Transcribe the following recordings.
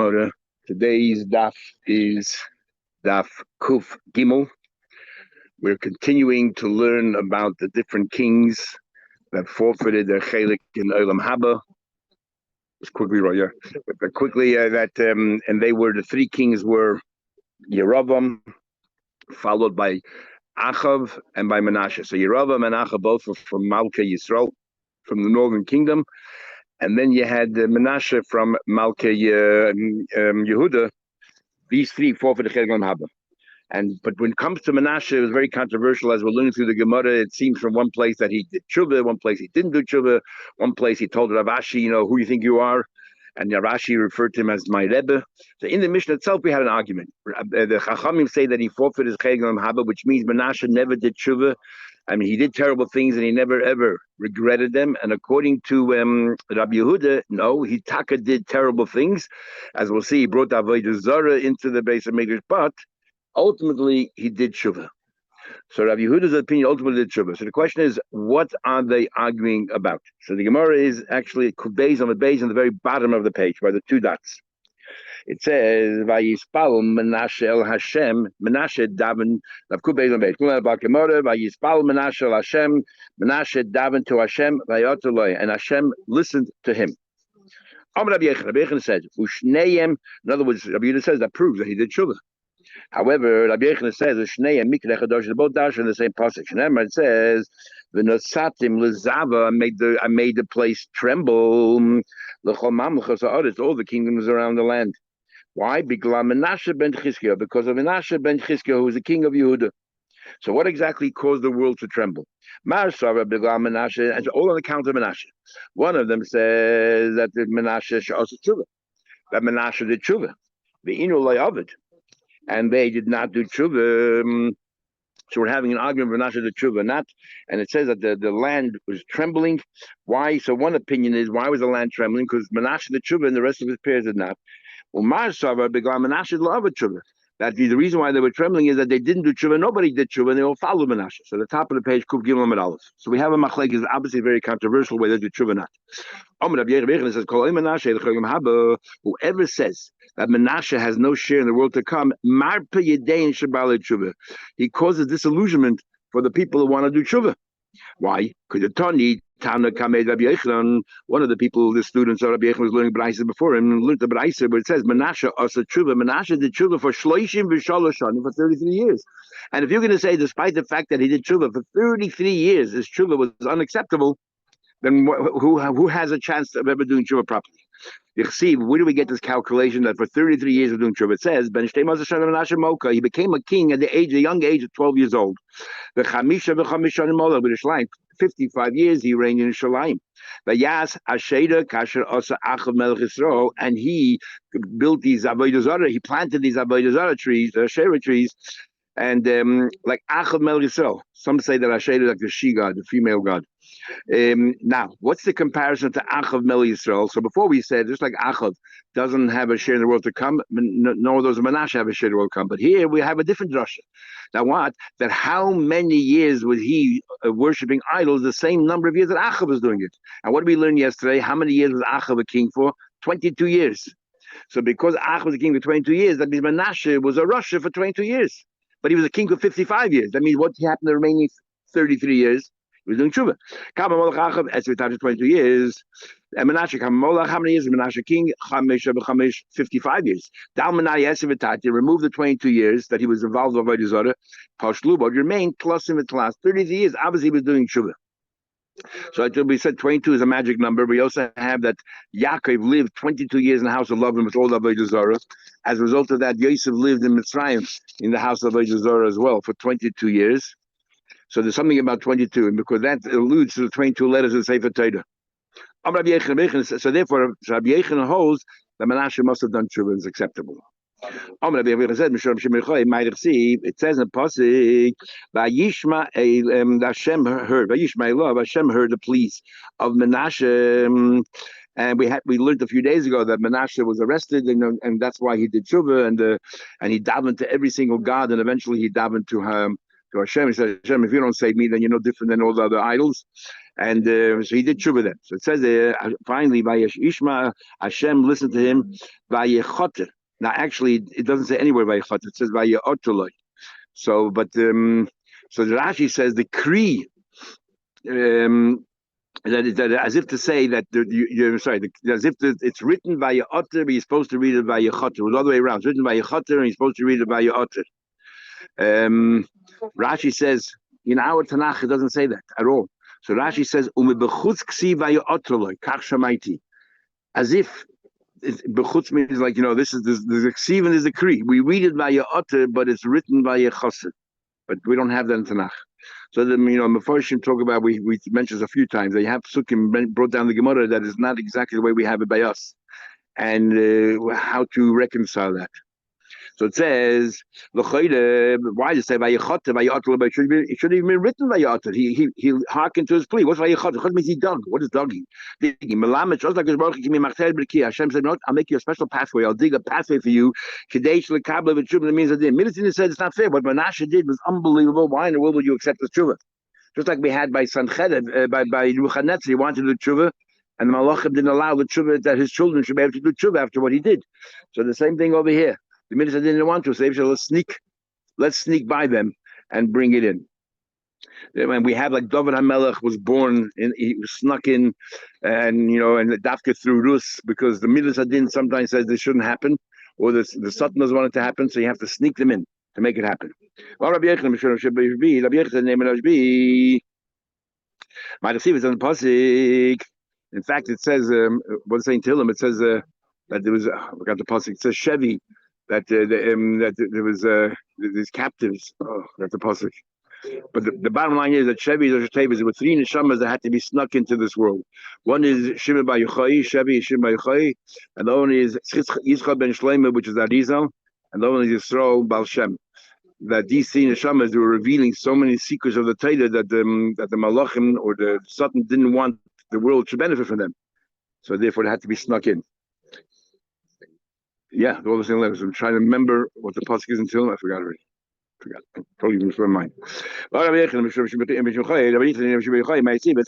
Gemara. Today's daf is daf Kuf Gimel. We're continuing to learn about the different kings that forfeited their chelik in Olam Haba. Just quickly, right here. And they were the three kings were Yerovam, followed by Achav and by Menashe. So Yerovam and Achav both were from Malka Yisrael, from the northern kingdom. And then you had Menashe from Malka Yehuda. These three forfeited Chelik Olam Haba. But when it comes to Menashe, it was very controversial. As we're learning through the Gemara, it seems from one place that he did tshuva, one place he didn't do tshuva, one place he told Rav Ashi, who you think you are, and Rav Ashi referred to him as my Rebbe. So in the Mishnah itself, we had an argument. The Chachamim say that he forfeited his Chelik Olam Haba, which means Menashe never did tshuva. I mean, he did terrible things and he never ever regretted them. And according to Rabbi Yehuda, no, he taka did terrible things. As we'll see, he brought Avodah Zarah into the base of Mikdash, but ultimately he did tshuva. So Rabbi Yehuda's opinion ultimately did tshuva. So the question is, what are they arguing about? So the Gemara is actually based on the very bottom of the page by the two dots. It says, "Vayispal Menashe el Hashem, Menashe daven." Vayispal Menashe el Hashem, Menashe daven to Hashem, Vayotoloi, and Hashem listened to him. Rabbi Yechon said, "Ushneim." In other words, Rabbi Yehuda says that proves that he did tshuva. However, Rabbi Yechon says, "Ushneim mikra chadosh." They both dash in the same passage. And it says, "V'nosatim lezava." I made the place tremble. L'chol mamlechos ha'aretz, all the kingdoms around the land. Why? Because of Menashe ben Chizkiah, who was the king of Yehuda. So what exactly caused the world to tremble? Menashe, and all on account of Menashe. One of them says that Menashe tshuva, that Menashe did tshuva, and they did not do tshuva. So we're having an argument of Menashe did tshuva, not, and it says that the land was trembling. Why? So one opinion is, why was the land trembling? Because Menashe did tshuva and the rest of his peers did not. That the reason why they were trembling is that they didn't do tshuva, nobody did tshuva, and they all followed Menashe. So the top of the page, Kuf Gimel Amud Aleph. So we have a machlek is obviously very controversial whether they do tshuva or not. Whoever says that Menashe has no share in the world to come, he causes disillusionment for the people who want to do tshuva. Why? Because one of the people, the students of Rabbi Yechon was learning Braisa before him, and learned the Braisa, but it says Menashe also tshuva. Menashe did tshuva for shloishim v'shalosh shanim, for 33 years. And if you're going to say, despite the fact that he did tshuva for 33 years, his tshuva was unacceptable, then who has a chance of ever doing tshuva properly? Where do we get this calculation that for 33 years of doing tshuva? It says, he became a king at a young age of 12 years old. With his life, 55 years he reigned in Shalayim. And he built these Avodah Zarah, he planted these Avodah Zarah trees, the Asherah trees, and like Achav Melech Yisrael. Some say that Asherah is like the she god, the female god. Now, what's the comparison to Achav Melech Yisrael? So before we said, just like Achav doesn't have a share in the world to come, nor does Menashe have a share in the world to come. But here we have a different drasha. Now what? That how many years was he worshipping idols? The same number of years that Achav was doing it. And what did we learn yesterday? How many years was Achav a king for? 22 years. So because Achav was a king for 22 years, that means Menashe was a Russia for 22 years. But he was a king for 55 years. That means what happened the remaining 33 years? He was doing tshuva. Kama Molech Achav, as we talked 22 years. And Menashe, Kama Molech, how many years is Menashe king? 55 years. Dal Menai Esevitati, remove the 22 years that he was involved with Avodah Zarah. Pashlu, but remained plus in the last 33 years. Obviously, he was doing tshuva. So we said 22 is a magic number. We also have that Yaakov lived 22 years in the house of Lavan with all Avodah Zarah. As a result of that, Yosef lived in Mitzrayim in the house of Avodah Zarah as well for 22 years. So there's something about 22, and because that alludes to the 22 letters of Sefer Torah. So therefore, Rabbi Yechon holds that Menashe must have done tshuva is acceptable. It says in Pasuk, Hashem heard the pleas of Menashe. And we learned a few days ago that Menashe was arrested, and that's why he did tshuva, and he davened to every single god, and eventually he davened to Hashem. He said, Hashem, if you don't save me, then you're no different than all the other idols. And so he did tshuva then. So it says finally, Ishma Hashem listened to him. Vayechoter. Now, actually, it doesn't say anywhere vayechoter. It says vayotoloi. So, but so the Rashi says the Kri. That as if to say that as if it's written by your otter, but you're supposed to read it by your chotter. It was all the way around. It's written by your chotter, and you're supposed to read it by your otter. Rashi says in our Tanakh it doesn't say that at all. So Rashi says as if bechutz means like this is the ksivan is the kri. We read it by your otter, but it's written by your choser. But we don't have that in Tanakh. So then, Mefarshim talk about, we mentioned a few times, they have Sukkim brought down the Gemara that is not exactly the way we have it by us, and how to reconcile that. So it says, why does it say Vayechoter, Vayeotel? It should have even been written Vayeotel. He hearkened to his plea. What's Vayechoter? Vayechoter means he dug. What is dogging? Hashem said, no, I'll make you a special pathway. I'll dig a pathway for you. Kadesh lekabla v'tshuva means that Midatin said it's not fair. What Menashe did was unbelievable. Why in the world would you accept the tshuva? Just like we had by Sanhedrin, by Nebuchadnezzar, he wanted to do tshuva, and the Malachim didn't allow the tshuva that his children should be able to do tshuva after what he did. So the same thing over here. The minister didn't want to, so they said, let's sneak by them and bring it in. When we have like David HaMelech was born, he was snuck in, and and the dafka through Rus, because the minister didn't sometimes says this shouldn't happen, or the Satanas want it to happen, so you have to sneak them in to make it happen. Well, Rabbi Yechon, in fact, it says, what's saying to him? It says that there was, I forgot the pasuk. It says Shevi, that there was these captives. Oh, that's the pasuk. But the bottom line is that Shevi there were three neshamas that had to be snuck into this world. One is Shimon Bar Yochai, Shevi is Shimon Bar Yochai, and the other one is Yitzchak ben Shlomo, which is Arizal, and the other one is Yisrael Baal Shem. That these three neshamas were revealing so many secrets of the Torah that the Malachim or the Satan didn't want the world to benefit from them, so therefore it had to be snuck in. Yeah, all the same letters. I'm trying to remember what the pasuk is until I forgot already. Totally even from mine. It says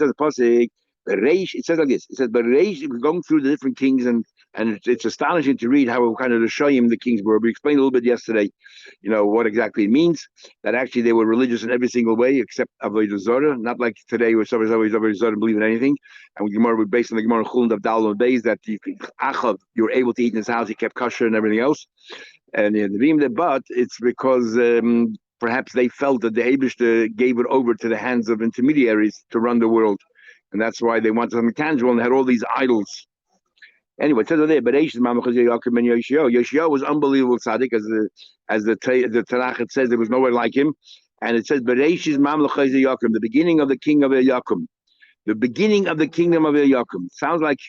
the pasuk. It says like this. It says, "But going through the different kings, and it's astonishing to read how kind of the shoyim the kings were." We explained a little bit yesterday, what exactly it means. That actually they were religious in every single way except avodah zarah. Not like today where somebody's always avodah zarah believe in anything. And we're based on the Gemara Chulin of Dal days that you were able to eat in his house. He kept kosher and everything else. And but it's because perhaps they felt that the Eibishter gave it over to the hands of intermediaries to run the world. And that's why they wanted something tangible and had all these idols. Anyway, it says there, but Yoshio was unbelievable tzaddik, as the Tanakh says there was nowhere like him. And it says, the beginning of the king of Yaakov. The beginning of the kingdom of Yaakov. Sounds like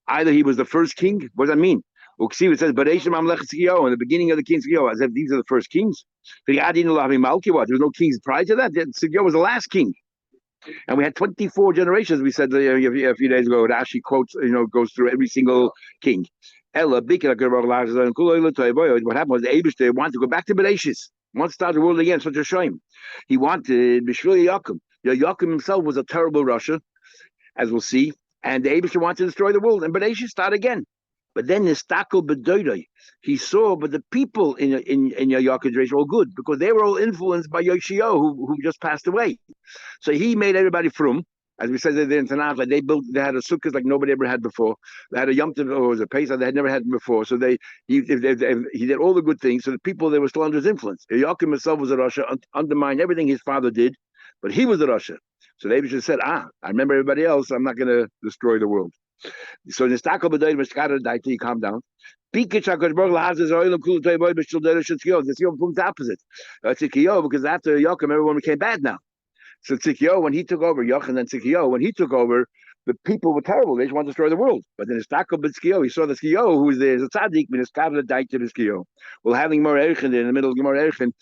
either he was the first king. What does that mean? It says, in the beginning of the king Tzidkiyahu, as if these are the first kings. There was no kings prior to that. Tzidkiyahu was the last king. And we had 24 generations, we said a few days ago. Rashi quotes, goes through every single king. What happened was the Eibishter wanted to go back to Bereshis, wanted to start the world again, such a shame. He wanted Bishvil Yaakov. Yaakov himself was a terrible Russia, as we'll see, and the Eibishter wanted to destroy the world, and Bereshis start again. But then Nistakel B'Doidoi, he saw, but the people in Yaakov's generation were all good because they were all influenced by Yoshio, who just passed away. So he made everybody from, as we said there in Tanakh, like they had a sukkah like nobody ever had before. They had a Yom Tov, or it was a Pesach they had never had before. So he did all the good things. So the people, they were still under his influence. Yaakov himself was a Russia, undermined everything his father did, but he was a Russia. So they just said, I remember everybody else. I'm not going to destroy the world. So the Nistakel B'Doidoi Meshkara Daiti, calm down. Pikich HaKadosh Baruch Hu has his oil and kul toy boy b'shul derech Tzidkiyahu. The Tzidkiyahu the opposite. Tzidkiyahu, because after Yaakov, everyone became bad now. So Tzidkiyahu, when he took over, Yochanan and Tzidkiyahu, when he took over, the people were terrible. They just wanted to destroy the world. But then Nistakel B'Tzidkiyahu, he saw the Tzidkiyahu, who was there as a tzaddik, Meshkara Daiti Tzidkiyahu. Well, having Gemara Erchin in the middle of Gemara Erchin,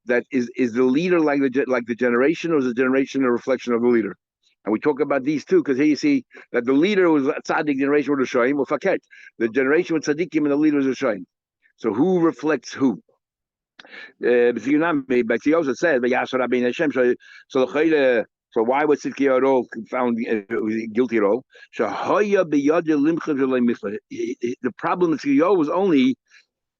that is the leader like the generation, or is the generation a reflection of the leader? And we talk about these two because here you see that the leader was tzaddik generation with a shoyim, or faket. The generation with tzaddikim and the leader was a shoyim. So who reflects who? But he also said, so So why was Tzidkiyahu at all found guilty at all? The problem with Tzidkiyahu was only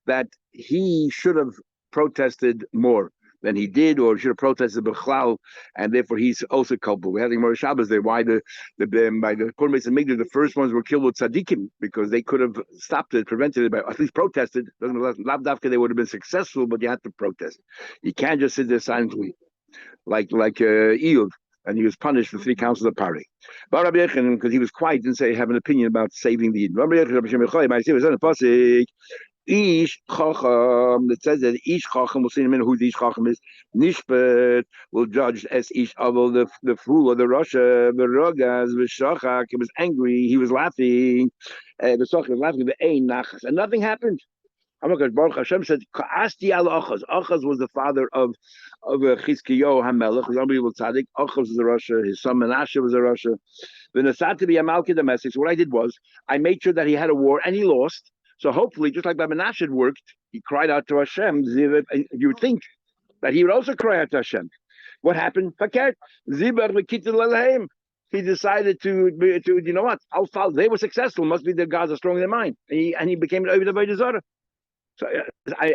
that he should have protested more than he did, or should have protested Bechlal, and therefore he's also culpable. We had the Gemara Shabbos there. Why by the Korban Beis Hamikdash, the first ones were killed with tzaddikim because they could have stopped it, prevented it, by at least protested. Doesn't Lavdafka they would have been successful, but you had to protest. You can't just sit there silently, like Eid, and he was punished for 3 counts of the party. But Rabbi Yechon, because he was quiet, didn't say have an opinion about saving the Eid. Rabbi Yechon, Ish Chacham, it says that Ish Chacham, we'll see in a minute who the Ish Chacham is. Nishpet will judge as Ish Aval, the fool of the Russia, the Rogas, the Shachak, he was angry, he was laughing, the Shachak was laughing, the Ein Nachas, and nothing happened. Baruch Hashem said, Ka'asti al Achaz. Achaz was the father of Chizkiyahu HaMelech, was unbelievable tzaddik. Achaz was a Russia, his son Menashe was a Russia. The Nasat to be a Malki domestic. So what I did was, I made sure that he had a war and he lost. So hopefully, just like by Menashe it worked, he cried out to Hashem. You would think that he would also cry out to Hashem. What happened? He decided to you know what? I'll follow. They were successful. Must be their gods are stronger than mine. And he became an Ovid Avodah Zarah. So I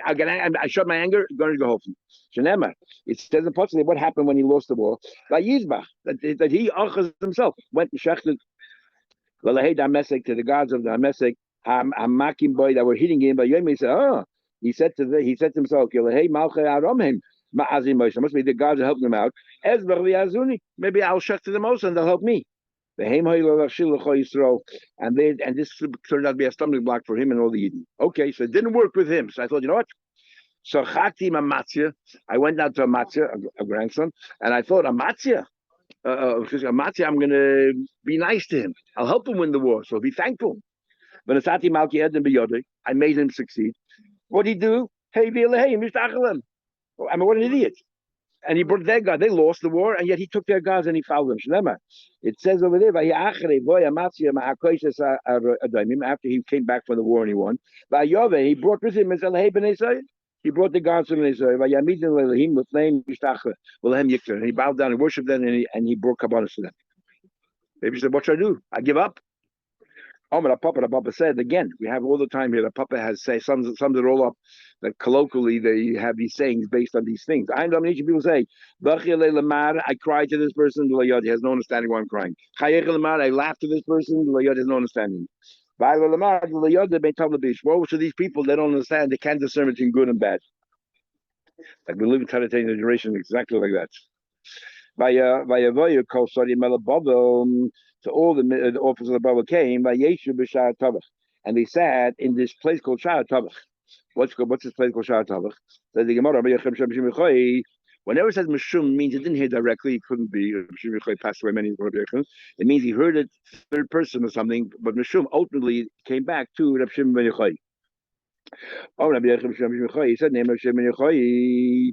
shut my anger. Going to go home. Shenema. It says unfortunately what happened when he lost the war. Like Yizbach, that he Achaz himself went and shechted to the gods of the Amesek. Hamakim boy that were hitting him, but Yom he said to himself, hey Malchay Aramhim, Ma'azim Moshe, must be the gods are helping him out. Maybe I'll shut to them also and they'll help me. And this turned out to be a stumbling block for him and all the Eden. Okay, so it didn't work with him. So I thought, you know what? So Chakti Amatzia, I went down to Amatzia, a grandson, and I thought Amatzia, I'm going to be nice to him. I'll help him win the war, so be thankful. I made him succeed. What did he do? Hey, I mean, what an idiot. And he brought their God. They lost the war, and yet he took their gods and he followed them. It says over there, after he came back from the war and he won, he brought with him, he brought the gods from Israel. And he bowed down and worshipped them, and he brought kabbalah to them. Maybe he said, what should I do? I give up. The Papa said again. We have all the time here. The Papa has sums it all up. That colloquially they have these sayings based on these things. I know many people say, "I cried to this person." He has no understanding why I'm crying. I laughed to this person. He has no understanding. Woe to these people that don't understand. They can't discern between good and bad. Like we live in Trinitarian generation exactly like that. So all the officers of the Baba came by Yeshu b'Shar Tavach, and they sat in this place called Shar Tavach. What's this place called Shar Tavach? So the Gemara, whenever it says Mishum, means it didn't hear directly. It couldn't be. Passed away many years. It means he heard it third person or something. But Mishum ultimately came back to Reb Shimon ben Yochai. Oh, Rabbi Yochai, he said, "Name Reb Shimon ben Yochai."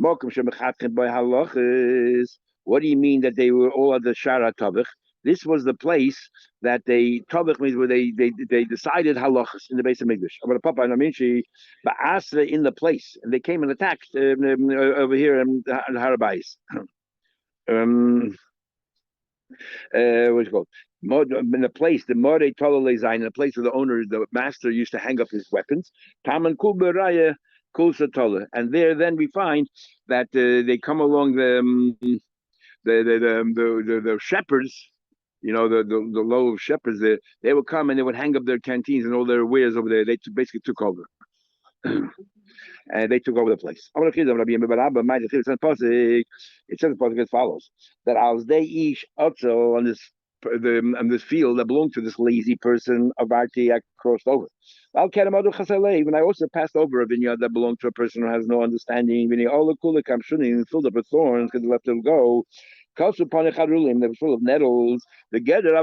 What do you mean that they were all at the Shara Tavach? This was the place that they Tavach means where they decided halachas in the base of Mikdash. But Papa and Aminchi, Ba'asra in the place, and they came and attacked over here in Harabais. What's it called? In the place, the More Tolalezain, in the place where the owner, the master, used to hang up his weapons. Taman Kulberaya. And there, then we find that they come along the shepherds, you know, the low shepherds. They would come and they would hang up their canteens and all their wares over there. They basically took over, and they took over the place. It says as follows: that as they each also on this field that belonged to this lazy person of Arti, I crossed over. When I also passed over a vineyard that belonged to a person who has no understanding, filled up with thorns because they left it go. They were full of nettles. The Geder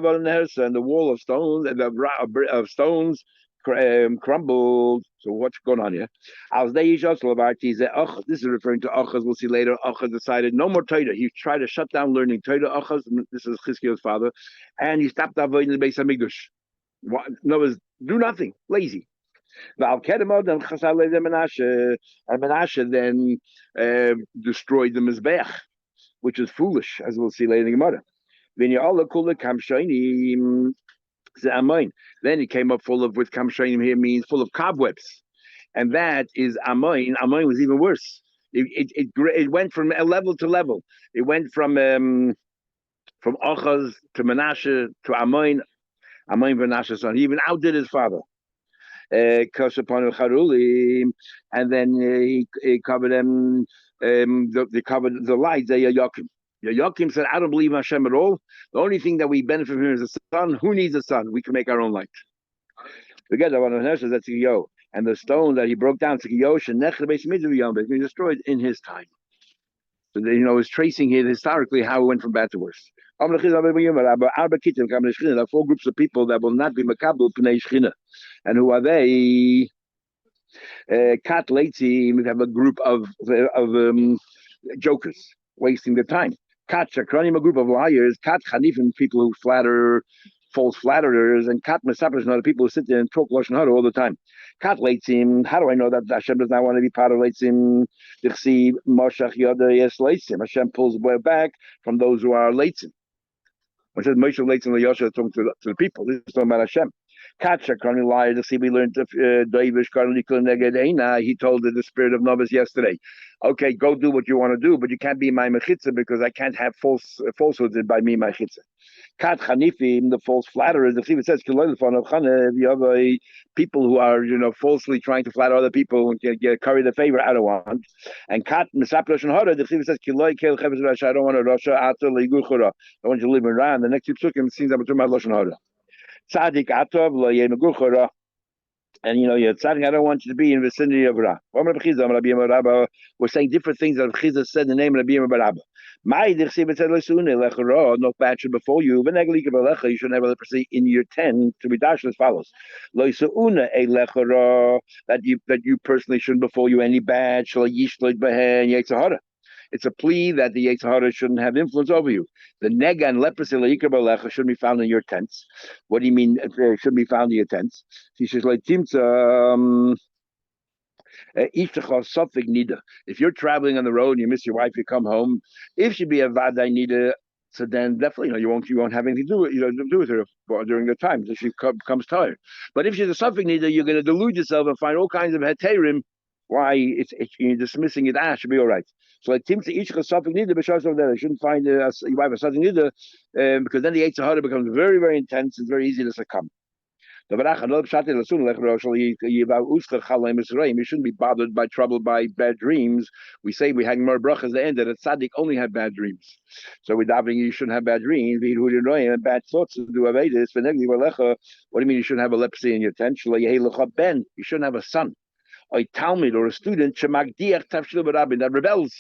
and the wall of stones and of stones crumbled. So what's going on here? This is referring to Achaz. We'll see later. Achaz decided no more Torah. He tried to shut down learning Torah. Achaz, this is Chizkiyahu's father, and he stopped avoiding the Beis Hamikdash. No, do nothing, lazy. And Menashe then destroyed the Mizbeach. which is foolish, as we'll see later in the Gemara. Then it came up full of, with kamshainim here means full of cobwebs, and that is amoin. Amoin was even worse. It went from a level to level. It went from Ochaz to Menashe to Amoin. Amoin Menashe's son. He even outdid his father. Kosaponu Charulim, and then he covered them. They covered the lights. Yayakim. Yayakim said, "I don't believe in Hashem at all. The only thing that we benefit from is the sun. Who needs a sun? We can make our own light." Forget that one of the that's Yo. And the stone that he broke down, he destroyed in his time. So it's tracing here historically how it went from bad to worse. There are 4 groups of people that will not be makabel pnei shchina, and who are they? Kat leitzi, we have a group of jokers wasting their time. Kat shakranim, a group of liars. Kat chanifim, people who flatter, false flatterers, and kat mesapers, not the people who sit there and talk lashon hara all the time. Kat leitzim. How do I know that Hashem does not want to be part of leitzim? Dichsi moshach yoda yes leitzim. Hashem pulls back from those who are leitzim. When it says Moshe leitzim leYosha, talking to the people. This is talking about Hashem. Kat shakrani liar. Dichsi, we learned Davish karnikul neged eina. He told the spirit of novice yesterday. Okay, go do what you want to do, but you can't be my mechitza because I can't have falsehoods by me my chitza. Kat chanifim, the false flatterers. The Chivit says people who are falsely trying to flatter other people and curry the favor. I don't want. And kat misap lashon hara. The Chivit says I don't want a rasha ata leiguchura. I want you to live around. The next two psukim seems I'm talking about lashon hara. Tzadik atov lo yemeguchura. And you're tzaddik, I don't want you to be in the vicinity of Ra. We're saying different things that Chizah said in the name of Rabbi Barabba. No bad should before you. You shouldn't have a leprosy in your tent to be dashed as follows. That you personally shouldn't befall you any bad. It's a plea that the Yetzer Hara shouldn't have influence over you. The nega and leprosy shouldn't be found in your tents. What do you mean it shouldn't be found in your tents? He says, if you're traveling on the road and you miss your wife, you come home. If she be a vaday nida, so then definitely you won't have anything to do with her during the time that she becomes tired. But if she's a suffix nida, you're going to delude yourself and find all kinds of heterim. Why you're dismissing it? Should be all right. So like Tim to each suffix nida, but I shouldn't find your wife a suffix nida, because then the Yetzer Hara becomes very, very intense. It's very easy to succumb. You shouldn't be bothered by trouble by bad dreams. We say we hang more brachas at the end that a tzaddik only have bad dreams. So we're davening you shouldn't have bad dreams, and bad thoughts to do avedis. What do you mean you shouldn't have a leprosy in your tent? You shouldn't have a son, a talmid or a student that rebels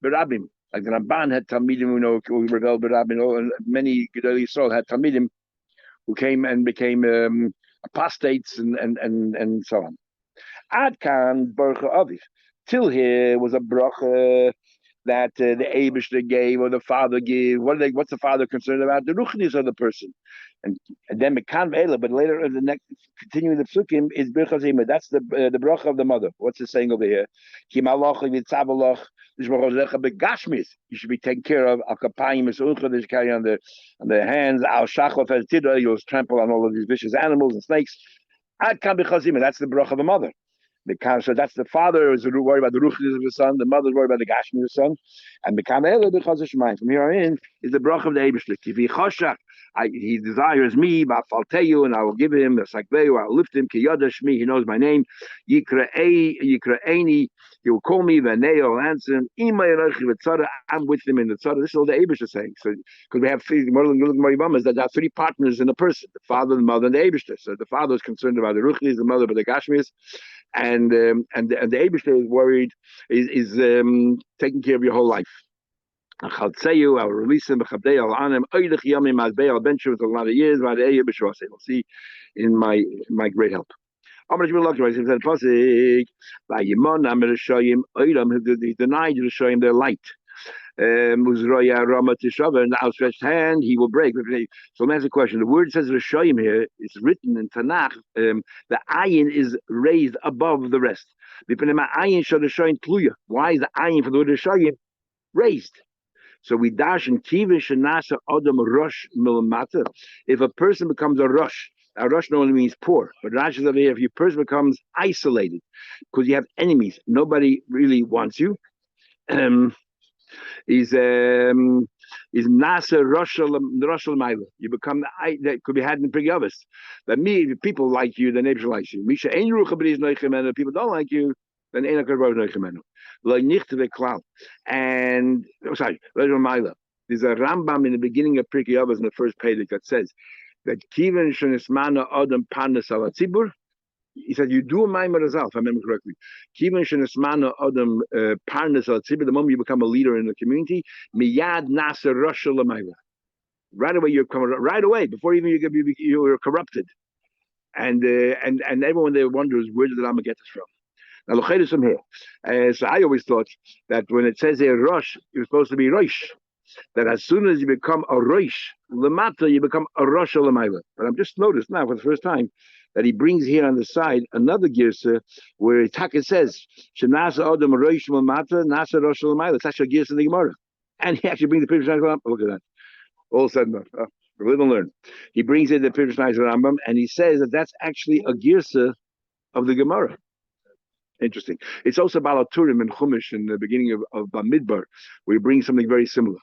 berabim. Like the Ramban had talmidim who rebelled berabim, and many Gedolei Yisrael had talmidim who came and became apostates and so on. Adkan Baruch Aviv. Till here was a bracha that the Eibishter gave or the father gave. What's the father concerned about? The ruchnis of the person. And then Mekan Ve'ela, but later the next continuing the psukim is Birchas Hima. That's the bracha of the mother. What's it saying over here? You should be taken care of. Al kapayim is carry on the hands. Al shachot as tidra, you'll trample on all of these vicious animals and snakes. Ad kan b'chazima. That's the bracha of the mother. So that's the father is worried about the ruchnis of his son. The mother is worried about the gashmi of his son. And from here on in is the bracha of the Eibishter. He desires me, and I will give him the sakveu. I will lift him. Shmi, he knows my name. Yikraeni, he will call me. V'nei, I will answer him. I'm with him in the tzara. This is all the Eibishter saying. So because we have three that there are 3 partners in a person: the father, the mother, and the Eibishter. So the father is concerned about the ruchnis, the mother about the gashmis. And the Eibishter is worried, is taking care of your whole life. I will release him. I'll bench him for a lot of years. We'll see in my great help. He denied to show him their light. And outstretched hand, he will break. So let me ask a question. The word says Rishayim here, it's written in Tanakh, the ayin is raised above the rest. Why is the ayin for the word Rishayim raised? So we dash in Kiva Shanasa Adam Rush Milamata. If a person becomes a rush normally means poor, but Rashi is over here. If your person becomes isolated because you have enemies, nobody really wants you. Um, is Nasa Roshal Maila. You become that could be had in pretty others. That me, if people like you, the neighbors like you. Misha Ein Rucha B'Diz Noichemenu. People don't like you, then Ein Akarov Noichemenu. Lo Nicht V'Klal. And sorry, Roshal Maila. There's a Rambam in the beginning of Pirkei Avos in the first page that says that Kiven Shenismana Adam Panas Ala Tzibur. He said, you do a maimer as if I remember correctly. Kivan shenismana adam parnas al tzibur. The moment you become a leader in the community, miyad nasa rasha l'mayla. Right away, you're right away before even you're corrupted, and everyone there wonders where did the Rama get this from. Now look at from here. So I always thought that when it says here rosh, you're supposed to be rosh. That as soon as you become a rosh lemata, you become a rosh l'mayla. But I've just noticed now for the first time that he brings here on the side another girsa where Taka says Shenasa Adam Rosh Lamata Nasa Rosh Lamayla. It's actually a girsa in the Gemara, and he actually brings the Pirush Rambam. Look at that, all said enough. Live and learn. He brings in the Pirush Rambam, and he says that that's actually a girsa of the Gemara. Interesting. It's also Balaturim and Chumash in the beginning of Bamidbar, where he brings something very similar,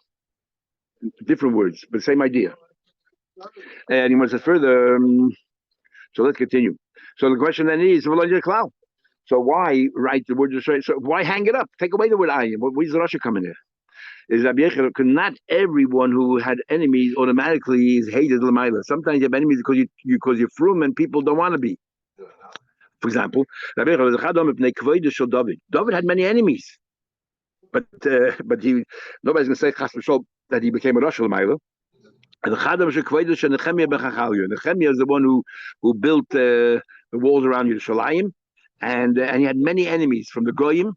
different words, but same idea. And he wants to further. So let's continue. So the question then is, so why write the word? So why hang it up? Take away the word ayin. Where's the Russia coming here? Is that not everyone who had enemies automatically is hated l'mayla. Sometimes you have enemies because you're frum and people don't want to be. For example, David had many enemies, but he nobody's going to say that he became a Rosh l'mayla. And Nehemiah is the one who built the walls around Yerushalayim, and he had many enemies from the Goyim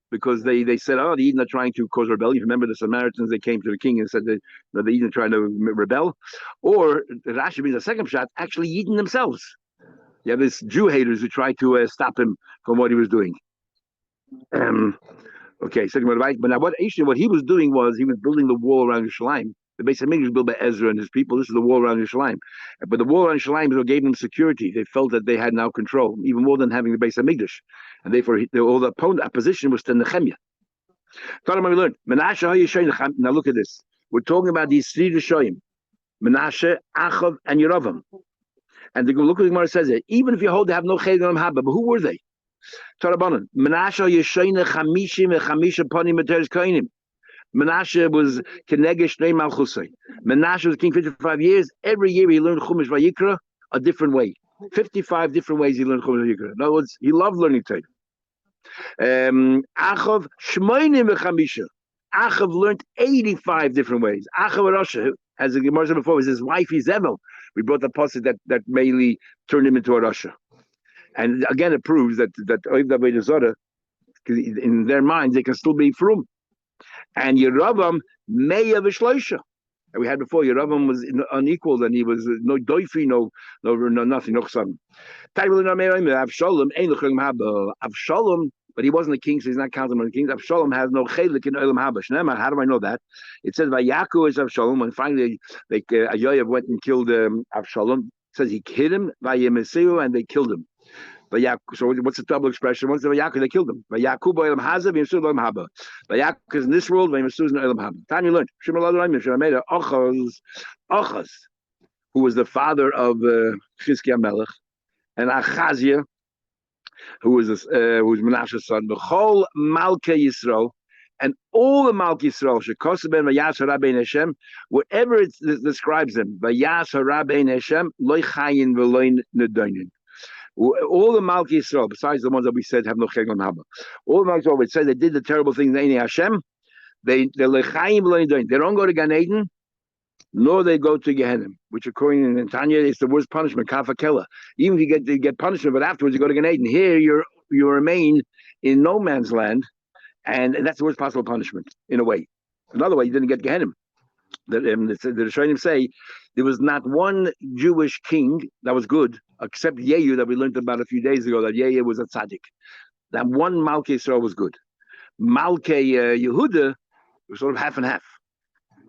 because they said, oh, the Eden are trying to cause rebellion. Remember the Samaritans? They came to the king and said that the Eden are trying to rebel. Or Rashi means a second shot, actually Eden themselves. You have these Jew haters who tried to stop him from what he was doing. Okay, second advice. But now what he was doing was he was building the wall around Yerushalayim. The Beis Hamikdash was built by Ezra and his people. This is the wall around Yerushalayim. But the wall around Yerushalayim gave them security. They felt that they had now control, even more than having the Beis Hamikdash. And therefore, all the opposition was to Nehemiah. We learned. Now look at this. We're talking about these three Rishoyim. Menashe, Achav, and Yeravam. And look what the Gemara says here. Even if you hold they have no Ched and Haba, but who were they? Menashe Yeshoyne Chamishim Chamisha Ponim Materis Koinim. Menashe was Kenegesh Nei Malchusay. Menashe was king 55 years. Every year he learned Chumash Vayikra a different way. 55 different ways he learned Chumash Vayikra. In other words, he loved learning Torah. Achav Shmoinim V'Chamisha. Achav learned 85 different ways. Achav Rasha, as the Gemara said before, was his wife Izevel. We brought the passage that mainly turned him into a Rasha. And again, it proves that Oiv David Zora, in their minds, they can still be frum. And Yeravam Meya V'Shloisha. And we had before, Yeravam was unequal, and he was no doifi, no nothing, no chsam. Avshalom, but he wasn't a king, so he's not counted among the kings. Avshalom has no chelik in Olam Haba. How do I know that? It says Vayaku is Avshalom, and finally, Ayoyev went and killed Avshalom. It says he hit him, Vayemesiu, and they killed him. So what's the double expression? Once the Vayaku, they killed him. Vayaku Olam Hazav, Yemsu Olam Haba. Vayaku is in this world, Vayemsu is in Olam Haba. Time you learned. Ochaz, who was the father of Chizkiah Melech, and Achaziah, who was Menashe's son. The whole Malkei Yisrael, and all the Malkei Yisrael, Shekoseh ben Vayas Harabein Hashem, wherever it describes them, Vayas Harabein Hashem, Loi Chayin V'Loi Nedoinin. All the Malkei Yisrael, besides the ones that we said have no Cheg on Haba, all the Malkei Yisrael would say they did the terrible things in Hashem. They Lechayim V'Loi Nedoinin. They don't go to Gan Eden, nor they go to Gehenna, which according to Tanya is the worst punishment, Kafakela. Even if you get punishment, but afterwards you go to Gan Eden. Here you remain in no man's land, and that's the worst possible punishment in a way. Another way, you didn't get Gehenna. The Rishonim say there was not one Jewish king that was good, except Yehu that we learned about a few days ago, that Yehu was a tzaddik. That one Malkei Yisrael was good. Malkei Yehuda was sort of half and half.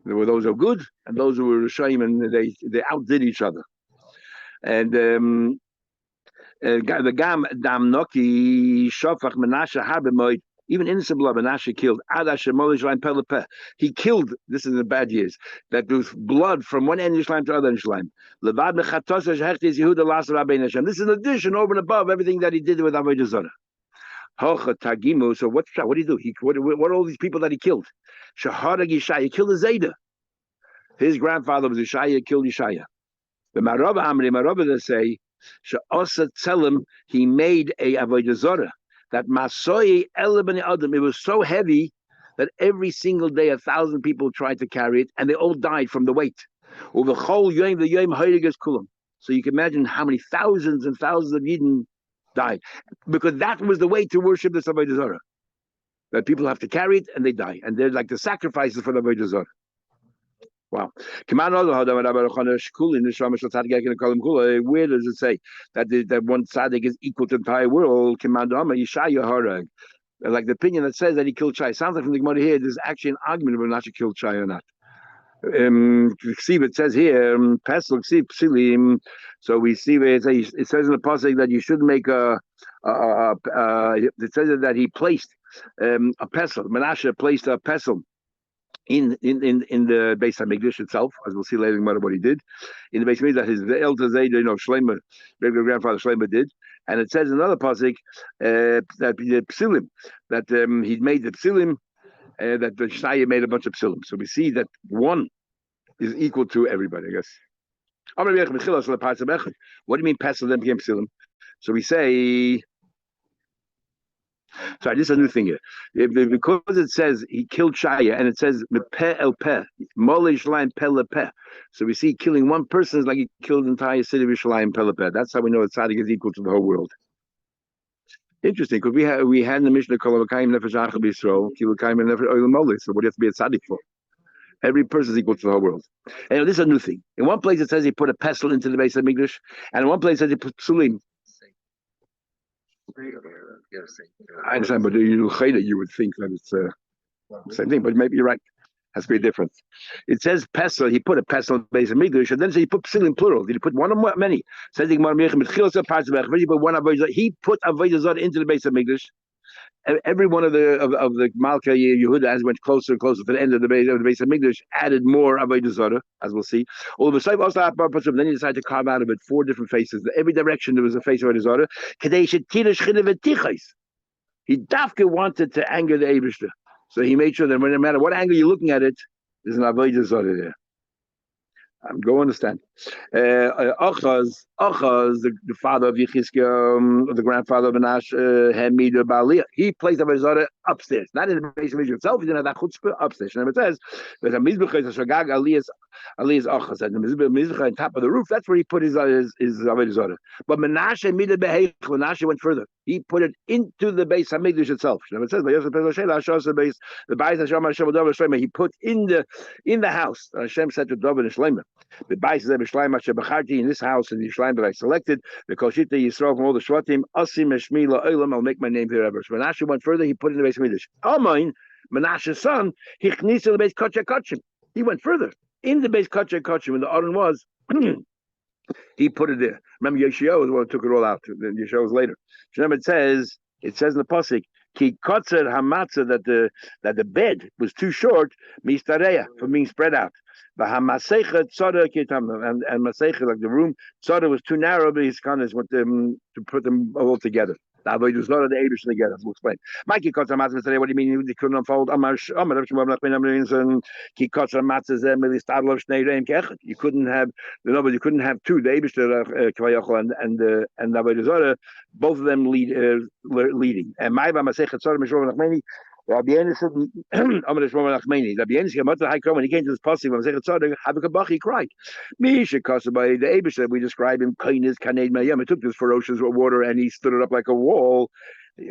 There were those who were good and those who were shame, and they outdid each other. And the Gam Dam Noki Shofach Menashe Habemoid, even innocent blood Menashe killed. Adash Molishleim Pelepeh. He killed, this is in the bad years, that there was blood from one end of Yishlaim to other Yishlaim. Levad Mechatosa Shechtis Yehuda Las Rabbein Hashem. This is an addition over and above everything that he did with Avodah Zarah. Hocha Tagimu. So what did he do? What are all these people that he killed? Shaharag Yishaya. He killed a Zayda. His grandfather was Yishaya, killed Yishaya. The Marava Amri, Marava, they say, She'asa Tzelem, he made a Avodah Zarah. That Masoi Elebani Adam, it was so heavy that every single day 1,000 people tried to carry it, and they all died from the weight. Over Chol Yom, the Yom Heiliges Kulam. So you can imagine how many thousands and thousands of Yidden died, because that was the way to worship the Avodah Zarah. That people have to carry it and they die, and they're like the sacrifices for the Avodah Zarah. Wow. Where does it say that one tzaddik is equal to the entire world? Like the opinion that says that he killed Shai. Sounds like from the Gemara here, there's actually an argument whether or not he killed Shai or not. See, it says here, Pesel, so we see where it says in the pasuk that you should make it says that he placed a pesel. Menashe placed a pesel in the Beis Hamikdash itself, as we'll see later no matter what he did. In the Beis Hamikdash, that his elder Zayda, Shlomo, great grandfather Shlomo did. And it says in another pasuk that the psilim, that he'd made the psilim, that the Shnaya made a bunch of psilim. So we see that one is equal to everybody, I guess. What do you mean pesel then became psilim? So we say, sorry, this is a new thing here. Because it says he killed Shaya, and it says peh el peh, molish line peh le peh. So we see killing one person is like he killed the entire city of Yerushalayim peh le peh. That's how we know that tzaddik is equal to the whole world. Interesting, because we had in the Mishnah Kol Avakayim Nefesh Achel B'Yisrael, Ki Avakayim Nefesh Olam Molech. So what do you have to be a tzaddik for? Every person is equal to the whole world. And this is a new thing. In one place it says he put a pestle into the Beis Hamikdash, and in one place it says he put psulim. I understand, but you would think that it's the same thing, but maybe you're right. Has to be a difference. It says pesel, he put a pesel in the Beis Hamikdash, and then he put psil in plural. Did he put one or many? Says he put one avodah. He put avodah zarah into the Beis Hamikdash. Every one of the Malka Yehuda, as went closer and closer to the end of the Beis Hamikdash, added more avodah zarah, as we'll see. All of a sudden, then he decided to carve out of it 4 different faces. Every direction there was a face of avodah zarah. He dafka wanted to anger the Eibishter, so he made sure that no matter what angle you're looking at it, there's an avodah zarah there. I'm going to understand. Achaz, the father of Yechizkiah, the grandfather of Anash, Hamid Baaliyah, he placed avodah zarah upstairs, not in the Beis Hamikdash itself. He didn't have that chutzpah upstairs. And it says, "There's a mizbech, a shagag aliyas achaz." And the mizbech on top of the roof, that's where he put his avodah zarah. But Menashe Menashe went further. He put it into the Beis Hamikdash itself. And it says, he put in the house. Hashem said to David and Shlomo, the Bais in this house in Yisrael that I selected, the Koshita Yisrael from all the Shvatim, Asim Eshmi La'olam, I'll make my name forever. So Menashe went further, he put it in the Beis Hamikdash. Amoin, Menashe's son, he went further. In the Beis Kachim, when the Aron was, he put it there. Remember, Yeshua was the one who took it all out. Then Yeshua was later. Remember, it says in the pasuk, Ki kotzer hamatzah, that the bed was too short, mistareya, for being spread out. But hamasecha tzara kitam, and masecha, like the room, tzara was too narrow, but his kind of went to put them all together. The avodah zarah, the Eibush together. We'll explain. Mikey kotzer hamatzah today. What do you mean they couldn't unfold? You couldn't have you couldn't have two. The Eibush and the avodah zarah, both of them leading. And my masecha tzara mishmor nachmeni. Rabbi Yehuda said, Rabbi Yehuda, when he came to this passage, he cried. Misha by the Eibush, we describe him, he took this ferocious water and he stood it up like a wall,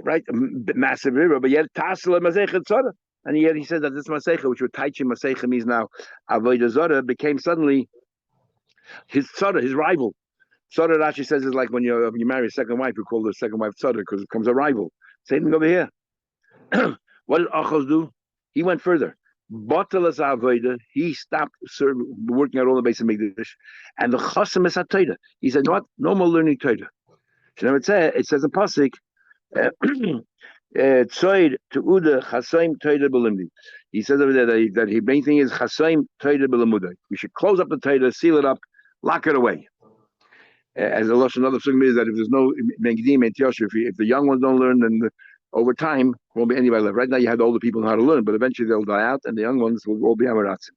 right? A massive river, but yet and yet he said that this Masecha, which were Taichi Masecha means now Avodah Zarah, became suddenly his tzara, his rival. Tzara, Rashi says, is like when you marry a second wife, you call the second wife tzara because it becomes a rival. Same thing over here. What did Achaz do? He went further. Botalas avoda. He stopped working out all the base of Mikdash, and the chasam is Torah. He said, "What? No more learning Torah." It says a pasuk. Tzoid to Uda Chasaim Torah Belimdi. He says over there that the main thing is Chasaim Torah Belimudai. We should close up the Torah, seal it up, lock it away. As a lesson, another thing is that if there's no Megdim and Tyosh, if the young ones don't learn, then over time won't be anybody left. Right now you have the older people know how to learn, but eventually they'll die out, and the young ones will all be Amaratzim.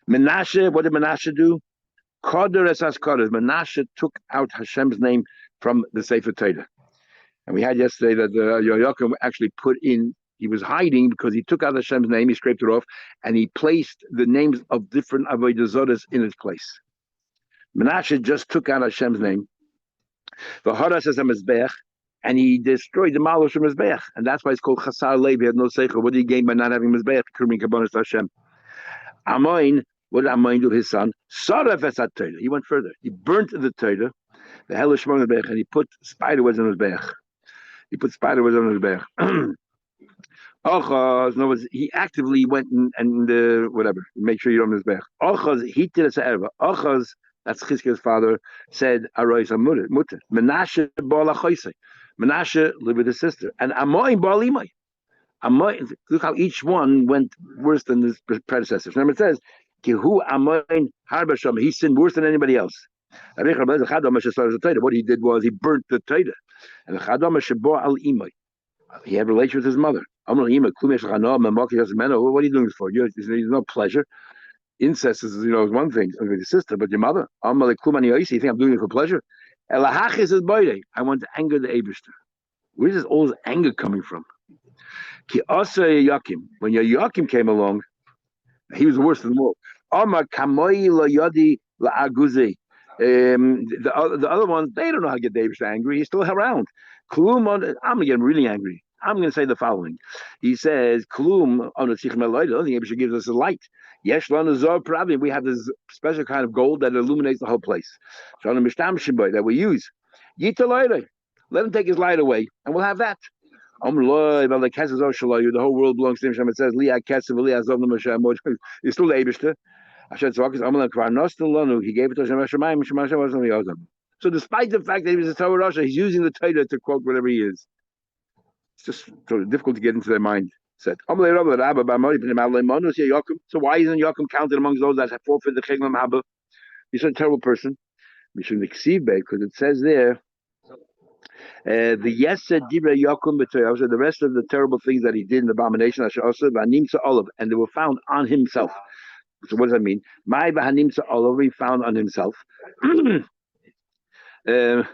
Menashe, what did Menashe do? Kader esas Kader. Menashe took out Hashem's name from the Sefer Torah. And we had yesterday that Yoakim actually put in, he was hiding because he took out Hashem's name, he scraped it off, and he placed the names of different Avodah Zoros in its place. Menashe just took out Hashem's name. The Haras is a Mizbeach, and he destroyed the Malosh of Mizbeach. And that's why it's called Chasar Lev. He had no Seichel. What did he gain by not having Mizbeach? Kurmin Kabbanis Hashem. Amoin, what did Amoin do his son? Saraf Esat Torah. He went further. He burnt the Torah, the Hellish Mizbeach, and he put spider webs on his Mizbeach. He put spider webs on his back. Ochaz, no, he actively went and whatever, make sure you don't miss back. Ochaz, he did it. Ochaz, that's Chizkiah's father, said, Arois mutter. Menashe bala choisei. Menashe lived with his sister. And Amoin bala imai. Amoin, look how each one went worse than his predecessors. Remember it says, Kihu Amoin harbasham. He sinned worse than anybody else. What he did was he burnt the Torah. And the Chadam Shabor al Imai. He had relations with his mother. What are you doing this for? There's no pleasure. Incest is one thing with your sister, but your mother. You think I'm doing it for pleasure? I want to anger the Eibishter. Where is all this anger coming from? When Yoakim came along, he was worse than all. The other ones, they don't know how to get David angry. He's still around. I'm going to get him really angry. I'm going to say the following. He says, Klum, I don't think David gives us a light. Yes, we have this special kind of gold that illuminates the whole place. That we use. Let him take his light away, and we'll have that. The whole world belongs to him. It says, he's still David. He gave it to Hashem. So despite the fact that he was a Torah Rasha, he's using the Torah to quote whatever he is. It's just sort of difficult to get into their mind. So why isn't Yaakov counted amongst those that have forfeited the Cheglam Haba? He's a terrible person. Because it says there, the rest of the terrible things that he did in the abomination, and they were found on himself. So what does that mean? My Bahanimsa already found on himself. So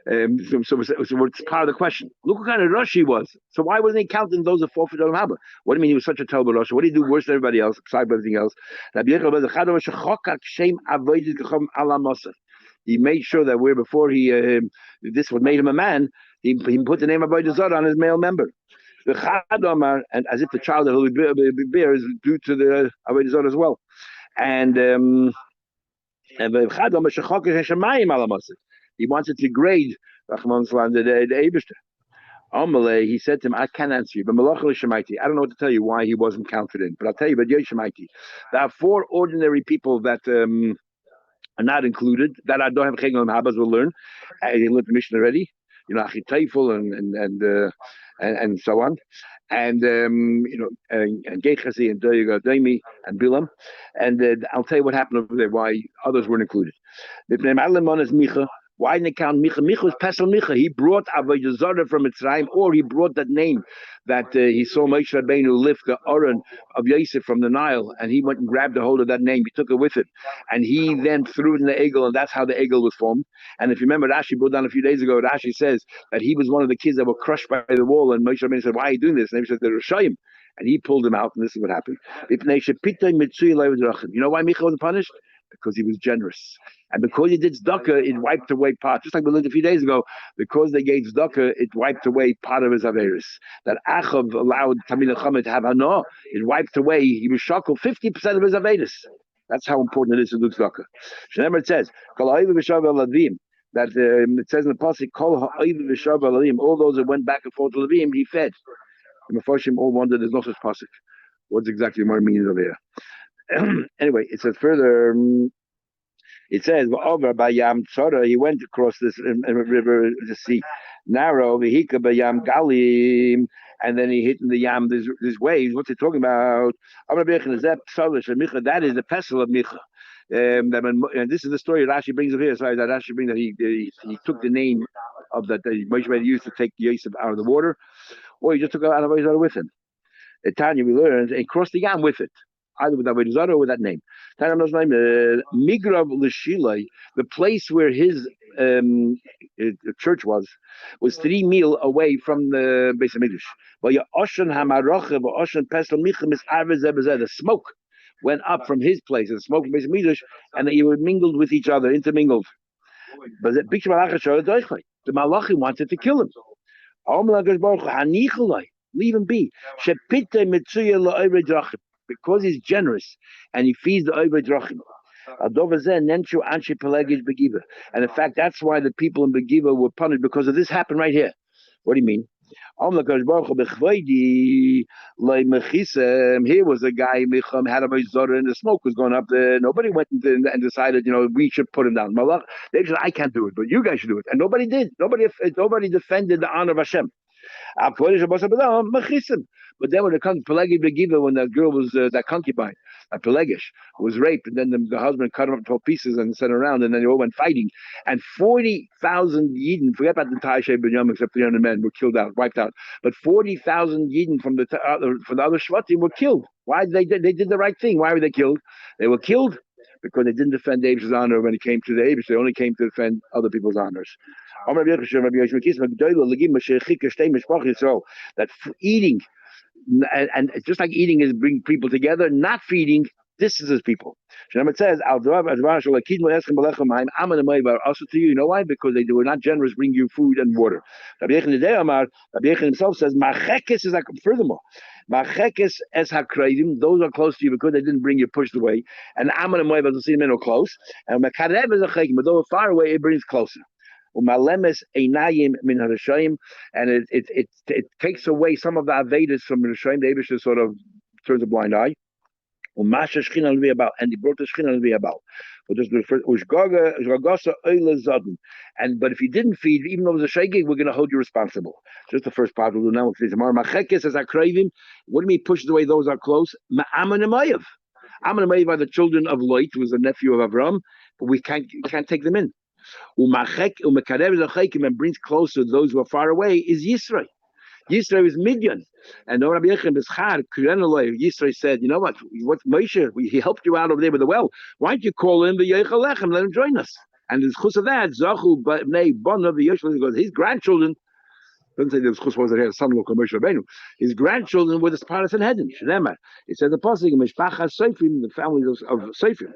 it's part of the question. Look what kind of rush he was. So why wasn't he counting those that forfeited on Haba? What do you mean he was such a terrible rush? What did he do worse than everybody else, besides everything else? He made sure that where before this what made him a man, he put the name of Avodah Zarah on his male member. The Chadamar, and as if the child that will bear is due to the Avodah Zarah as well. And the Chadamar he wanted to grade the Eibishter. He said to him, I can't answer you, but I don't know what to tell you why he wasn't counted in, but I'll tell you, but there are 4 ordinary people that are not included, that I don't have Cheglam Habas will learn. I learned the mission already. Achitayful and so on, and and Gechasi and Daimi and Bilam, and I'll tell you what happened over there, why others weren't included. Why didn't they count Micha? Micha was Pesel Micha. He brought Avodah Zarah from Mitzrayim, or he brought that name that he saw Moshe Rabbeinu lift the Aron of Yosef from the Nile, and he went and grabbed a hold of that name. He took it with him, and he then threw it in the Egel, and that's how the Egel was formed. And if you remember, Rashi brought down a few days ago, Rashi says that he was one of the kids that were crushed by the wall, and Moshe Rabbeinu said, why are you doing this? And he said, they're Rishayim. And he pulled him out, and this is what happened. You know why Micha was punished? Because he was generous. And because he did tzedakah, it wiped away part. Just like we learned a few days ago, because they gave tzedakah, it wiped away part of his averis. That Achav allowed Tamil Chama to have hana, it wiped away. He was shackled 50% of his averis. That's how important it is to do tzedakah. Remember, it says that it says in the pasuk, all those that went back and forth to Levim, he fed. And the Mephoshim all wondered there's no such pasuk. What's exactly more means over here? Anyway, it says further. It says, over by Yam Tzora, he went across this river, the sea, narrow, Vihika by Yam Galim, and then he hit in the Yam, these waves. What's he talking about? That is the pestle of Micha. And this is the story Rashi brings up here. Sorry, that Rashi brings that he took the name of that Moshe used to take Yosef out of the water, or he just took out of with him. Tanya, we learned, and crossed the Yam with it, either with Avodah Zarah or with that name. Tanya knows name, Migrav L'Shilai, the place where his church was 3 mil away from the Beis Hamikdash. The smoke went up from his place, the smoke from Beis Hamikdash, and they were mingled with each other, intermingled. But the Malachim wanted to kill him. Leave him be. Because he's generous and he feeds the Oivei Drachim. And in fact, that's why the people in Begiva were punished, because of this happened right here. What do you mean? Here was a guy had a Zara and the smoke was going up there. Nobody went and decided, we should put him down. They said, I can't do it, but you guys should do it. And nobody did. Nobody defended the honor of Hashem. But then when it comes to Pelagi Begiva, when that girl was that concubine, Pelagish, was raped, and then the husband cut her up 12 pieces and sent her around, and then they all went fighting. And 40,000 Yidden, forget about the entire Shei Binyam, except 300 men, were killed out, wiped out. But 40,000 Yidden from the other Shvatim were killed. Why? They did the right thing. Why were they killed? They were killed because they didn't defend David's honor when it came to the Abish. They only came to defend other people's honors. That eating, and just like eating is bring people together, not feeding distances people. It says, also to you, know why? Because they were not generous, bring you food and water. Rabbi Yechon himself says, is like, furthermore, es hakrayim, those are close to you because they didn't bring you pushed away. And Aman and Moab doesn't see them close. And Mekarev is a chekim, but though far away, it brings closer. Umalemes einayim min harashayim, and it takes away some of the avedas from the Rishayim. The Abish sort of turns a blind eye. Umasha shchina al about, and he brought the shchina al about. But just refer ushgagasa oile zadin. And but if you didn't feed, even though it was a shaygig, we're going to hold you responsible. Just the first part we'll do now. Tomorrow, machekes as akrayim. What do you mean pushes away those are close? Ma'aman emayev. Aman emayev are the children of Lot, who was the nephew of Avram, but we can't take them in. And brings closer those who are far away is Yisrael. Yisrael is Midian. And Yisrael said, you know what Moshe, he helped you out over there with the well. Why don't you call him the Yechalech, let him join us? And the chus of that, Zachu Bnei Bon of the Yeshua, goes, his grandchildren, doesn't say the chus was that he had a son of Moshe Rabbeinu. His grandchildren were the Sparta Sanhedrin. It said the pasuk Mishpacha Seifrim, the families of Seifrim,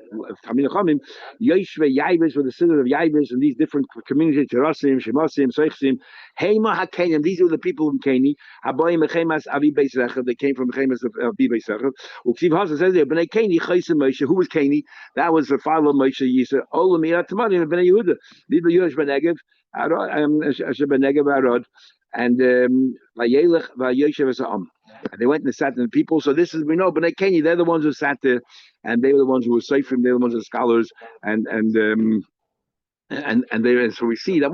Taminachomim, Yeshve Yaibis were the citizens of Yaibis, and these different communities, Terasim, Shemasim, Seichsim, Hema HaKenim, these were the people of Keni, Habayim Mechemas Avi Beis Rechav, they came from Mechemas of Avi Beis Rechav. Uksiv Hasa says there, Bnei Keni, Chaysim Moshe, who was Keni? That was the father of Moshe Yisrael, Olam Yat Tamadim, Bnei Yehuda, Bibel Yehush Benegev, Benegev Arod, and Vayelech Vayeshev Esa'am. And they went and sat in the people. So this is, we know, Bnei Keni, they're the ones who sat there, and they were the ones who were safe from, they were the ones who were scholars, and so we see that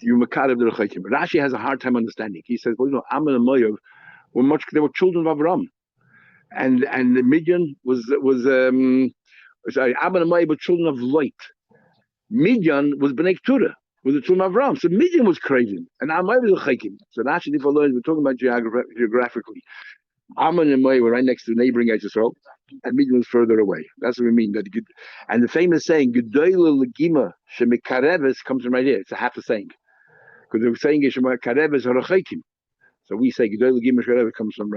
you Makarev the Rechakim. Rashi has a hard time understanding. He says, well, Ammon and Moav they were children of Avram, and the Midian was Ammon and Moav were children of Lot. Midian was Bnei Keturah, was the children of Avram. So Midian was crazy, and Ammon was a Chakim. So Rashi, if we're talking about geographically, Ammon and Moav were right next to neighboring Yisrael, and Midian was further away. That's what we mean. And the famous saying, "Gedoyle legima shemikareves" comes from right here. It's a half a saying, because the saying is shemikareves harachakim. So we say "Gedoyle legima shemikareves" comes from right.